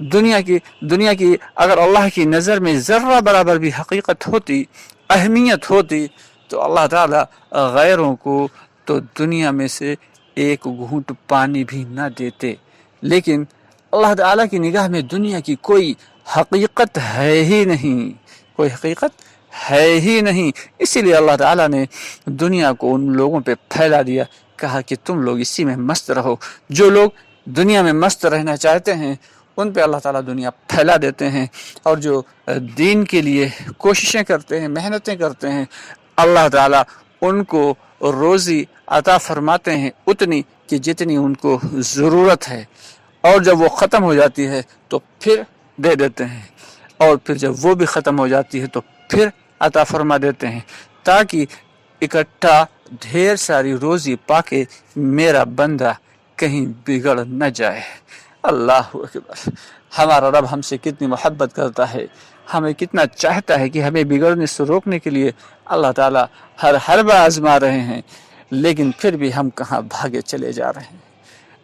دنیا کی اگر اللہ کی نظر میں ذرہ برابر بھی حقیقت ہوتی، اہمیت ہوتی، تو اللہ تعالیٰ غیروں کو تو دنیا میں سے ایک گھونٹ پانی بھی نہ دیتے، لیکن اللہ تعالیٰ کی نگاہ میں دنیا کی کوئی حقیقت ہے ہی نہیں، کوئی حقیقت ہے ہی نہیں، اسی لیے اللہ تعالیٰ نے دنیا کو ان لوگوں پہ پھیلا دیا، کہا کہ تم لوگ اسی میں مست رہو۔ جو لوگ دنیا میں مست رہنا چاہتے ہیں ان پہ اللہ تعالیٰ دنیا پھیلا دیتے ہیں، اور جو دین کے لیے کوششیں کرتے ہیں، محنتیں کرتے ہیں، اللہ تعالیٰ ان کو روزی عطا فرماتے ہیں اتنی کہ جتنی ان کو ضرورت ہے، اور جب وہ ختم ہو جاتی ہے تو پھر دے دیتے ہیں، اور پھر جب وہ بھی ختم ہو جاتی ہے تو پھر عطا فرما دیتے ہیں، تاکہ اکٹھا ڈھیر ساری روزی پا کے میرا بندہ کہیں بگڑ نہ جائے۔ اللہ اکبر! ہمارا رب ہم سے کتنی محبت کرتا ہے، ہمیں کتنا چاہتا ہے کہ ہمیں بگڑنے سے روکنے کے لیے اللہ تعالیٰ ہر بار آزما رہے ہیں، لیکن پھر بھی ہم کہاں بھاگے چلے جا رہے ہیں۔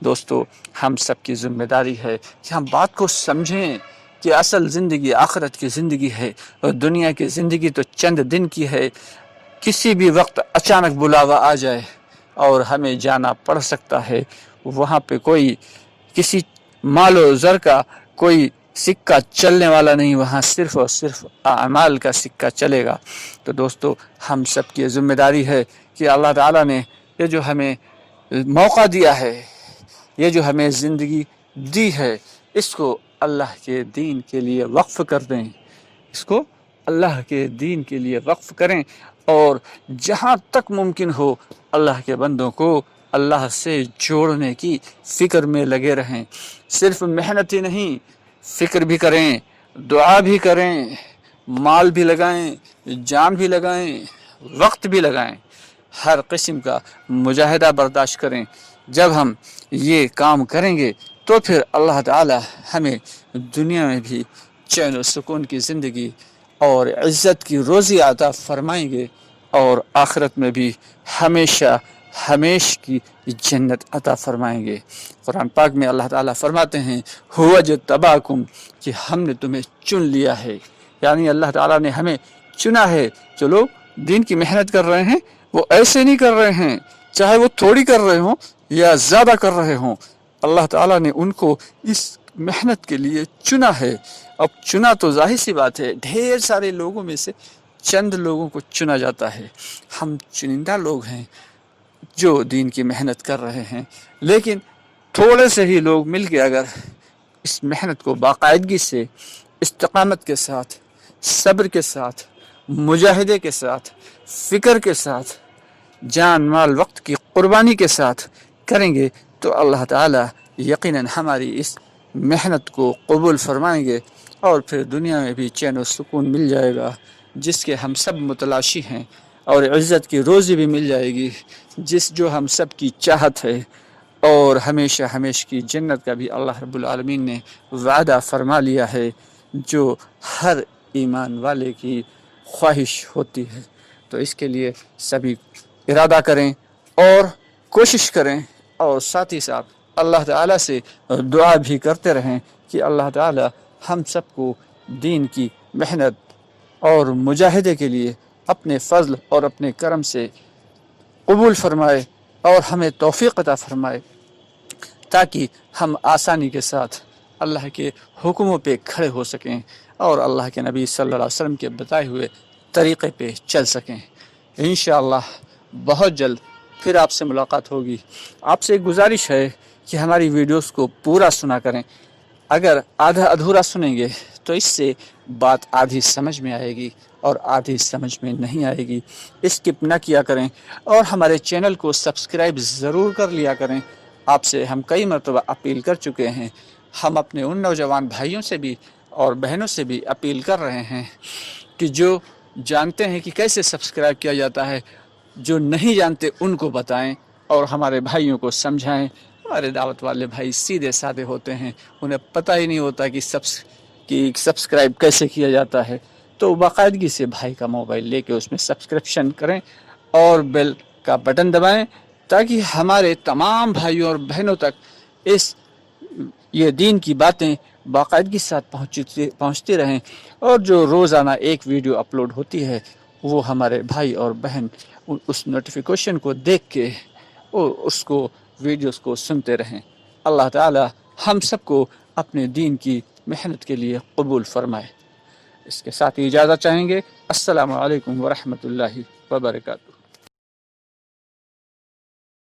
دوستو، ہم سب کی ذمہ داری ہے کہ ہم بات کو سمجھیں کہ اصل زندگی آخرت کی زندگی ہے، اور دنیا کی زندگی تو چند دن کی ہے۔ کسی بھی وقت اچانک بلاوا آ جائے اور ہمیں جانا پڑ سکتا ہے، وہاں پہ کوئی کسی مال و زر کا کوئی سکہ چلنے والا نہیں، وہاں صرف اور صرف اعمال کا سکہ چلے گا۔ تو دوستو، ہم سب کی ذمہ داری ہے کہ اللہ تعالیٰ نے یہ جو ہمیں موقع دیا ہے، یہ جو ہمیں زندگی دی ہے، اس کو اللہ کے دین کے لیے وقف کر دیں، اس کو اللہ کے دین کے لیے وقف کریں، اور جہاں تک ممکن ہو اللہ کے بندوں کو اللہ سے جوڑنے کی فکر میں لگے رہیں۔ صرف محنت ہی نہیں، فکر بھی کریں، دعا بھی کریں، مال بھی لگائیں، جان بھی لگائیں، وقت بھی لگائیں، ہر قسم کا مجاہدہ برداشت کریں۔ جب ہم یہ کام کریں گے تو پھر اللہ تعالی ہمیں دنیا میں بھی چین و سکون کی زندگی اور عزت کی روزی عطا فرمائیں گے، اور آخرت میں بھی ہمیشہ کی جنت عطا فرمائیں گے۔ قرآن پاک میں اللہ تعالیٰ فرماتے ہیں ہوا جتباکم، کہ ہم نے تمہیں چن لیا ہے، یعنی اللہ تعالیٰ نے ہمیں چنا ہے۔ جو لوگ دین کی محنت کر رہے ہیں وہ ایسے نہیں کر رہے ہیں، چاہے وہ تھوڑی کر رہے ہوں یا زیادہ کر رہے ہوں، اللہ تعالیٰ نے ان کو اس محنت کے لیے چنا ہے۔ اب چنا تو ظاہر سی بات ہے، ڈھیر سارے لوگوں میں سے چند لوگوں کو چنا جاتا ہے۔ ہم چنندہ لوگ ہیں جو دین کی محنت کر رہے ہیں، لیکن تھوڑے سے ہی لوگ مل کے اگر اس محنت کو باقاعدگی سے، استقامت کے ساتھ، صبر کے ساتھ، مجاہدے کے ساتھ، فکر کے ساتھ، جان مال وقت کی قربانی کے ساتھ کریں گے تو اللہ تعالی یقیناً ہماری اس محنت کو قبول فرمائیں گے، اور پھر دنیا میں بھی چین و سکون مل جائے گا جس کے ہم سب متلاشی ہیں، اور عزت کی روزی بھی مل جائے گی جو ہم سب کی چاہت ہے، اور ہمیشہ کی جنت کا بھی اللہ رب العالمین نے وعدہ فرما لیا ہے، جو ہر ایمان والے کی خواہش ہوتی ہے۔ تو اس کے لیے سبھی ارادہ کریں اور کوشش کریں، اور ساتھ ہی ساتھ اللہ تعالیٰ سے دعا بھی کرتے رہیں کہ اللہ تعالیٰ ہم سب کو دین کی محنت اور مجاہدے کے لیے اپنے فضل اور اپنے کرم سے قبول فرمائے، اور ہمیں توفیق عطا فرمائے، تاکہ ہم آسانی کے ساتھ اللہ کے حکموں پہ کھڑے ہو سکیں، اور اللہ کے نبی صلی اللہ علیہ وسلم کے بتائے ہوئے طریقے پہ چل سکیں۔ انشاءاللہ بہت جلد پھر آپ سے ملاقات ہوگی۔ آپ سے ایک گزارش ہے کہ ہماری ویڈیوز کو پورا سنا کریں، اگر آدھا ادھورا سنیں گے تو اس سے بات آدھی سمجھ میں آئے گی اور آدھی سمجھ میں نہیں آئے گی۔ اسکپ نہ کیا کریں، اور ہمارے چینل کو سبسکرائب ضرور کر لیا کریں۔ آپ سے ہم کئی مرتبہ اپیل کر چکے ہیں، ہم اپنے ان نوجوان بھائیوں سے بھی اور بہنوں سے بھی اپیل کر رہے ہیں کہ جو جانتے ہیں کہ کیسے سبسکرائب کیا جاتا ہے، جو نہیں جانتے ان کو بتائیں اور ہمارے بھائیوں کو سمجھائیں۔ ہمارے دعوت والے بھائی سیدھے سادے ہوتے ہیں، انہیں پتہ ہی نہیں ہوتا کہ سبسکرائب کیسے کیا جاتا ہے، تو باقاعدگی سے بھائی کا موبائل لے کے اس میں سبسکرپشن کریں اور بیل کا بٹن دبائیں، تاکہ ہمارے تمام بھائیوں اور بہنوں تک اس یہ دین کی باتیں باقاعدگی کے ساتھ پہنچتی رہیں، اور جو روزانہ ایک ویڈیو اپلوڈ ہوتی ہے وہ ہمارے بھائی اور بہن اس نوٹیفیکیشن کو دیکھ کے اور اس کو ویڈیوز کو سنتے رہیں۔ اللہ تعالی ہم سب کو اپنے دین کی محنت کے لیے قبول فرمائے۔ اس کے ساتھ ہی اجازت چاہیں گے۔ السلام علیکم ورحمۃ اللہ وبرکاتہ۔